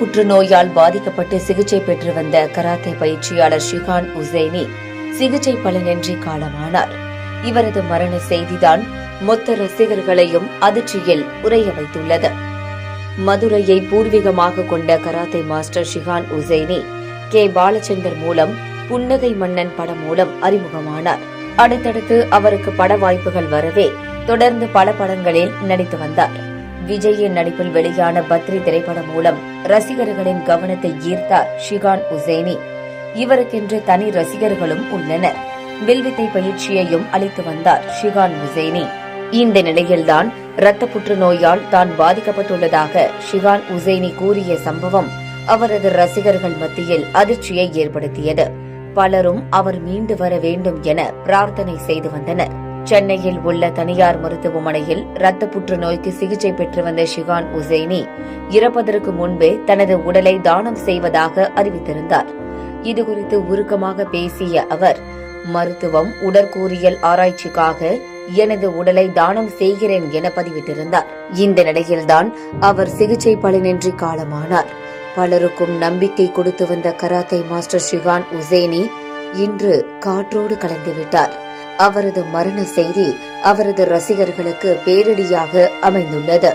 புற்றுநோயால் பாதிக்கப்பட்டு சிகிச்சை பெற்று வந்த கராத்தே பயிற்சியாளர் ஷிகான் உசேனி சிகிச்சை பலனின்றி காலமானார். இவரது மரண செய்திதான் மொத்த ரசிகர்களையும் அதிர்ச்சியில் உறைய வைத்துள்ளது. மதுரையை பூர்வீகமாக கொண்ட karate master shihan Hussaini K. Balachander மூலம் புன்னகை மன்னன் படம் மூலம் அறிமுகமானார். அடுத்தடுத்து அவருக்கு பட வாய்ப்புகள் வரவே தொடர்ந்து பல படங்களில் நடித்து வந்தார். விஜயின் நடிப்பில் வெளியான பத்ரி திரைப்படம் மூலம் ரசிகர்களின் கவனத்தை ஈர்த்தார் ஷிகான் உசேனி. இவருக்கென்று தனி ரசிகர்களும் உள்ளனர். வில்வித்தை பயிற்சியையும் அளித்து வந்தார் ஷிகான் உசேனி. இந்த நிலையில்தான் இரத்த புற்றுநோயால் தான் பாதிக்கப்பட்டுள்ளதாக ஷிகான் உசேனி கூறிய சம்பவம் அவரது ரசிகர்கள் மத்தியில் அதிர்ச்சியை ஏற்படுத்தியது. பலரும் அவர் மீண்டு வர வேண்டும் என பிரார்த்தனை செய்து வந்தனர். சென்னையில் உள்ள தனியார் மருத்துவமனையில் இரத்த புற்றுநோய்க்கு சிகிச்சை பெற்று வந்த ஷிகான் உசேனி இறப்பதற்கு முன்பே தனது உடலை தானம் செய்வதாக அறிவித்திருந்தார். இதுகுறித்து உருக்கமாக பேசிய அவர், மருத்துவம் உடற்கூறியல் ஆராய்ச்சிக்காக எனது உடலை தானம் செய்கிறேன் என பதிவிட்டிருந்தார். இந்த நிலையில்தான் அவர் சிகிச்சை பலனின்றி காலமானார். பலருக்கும் நம்பிக்கை கொடுத்து வந்த கராத்தே மாஸ்டர் ஷிகான் உசேனி இன்று காற்றோடு கலந்துவிட்டார். அவரது மரண செய்தி அவரது ரசிகர்களுக்கு பேரிடியாக அமைந்துள்ளது.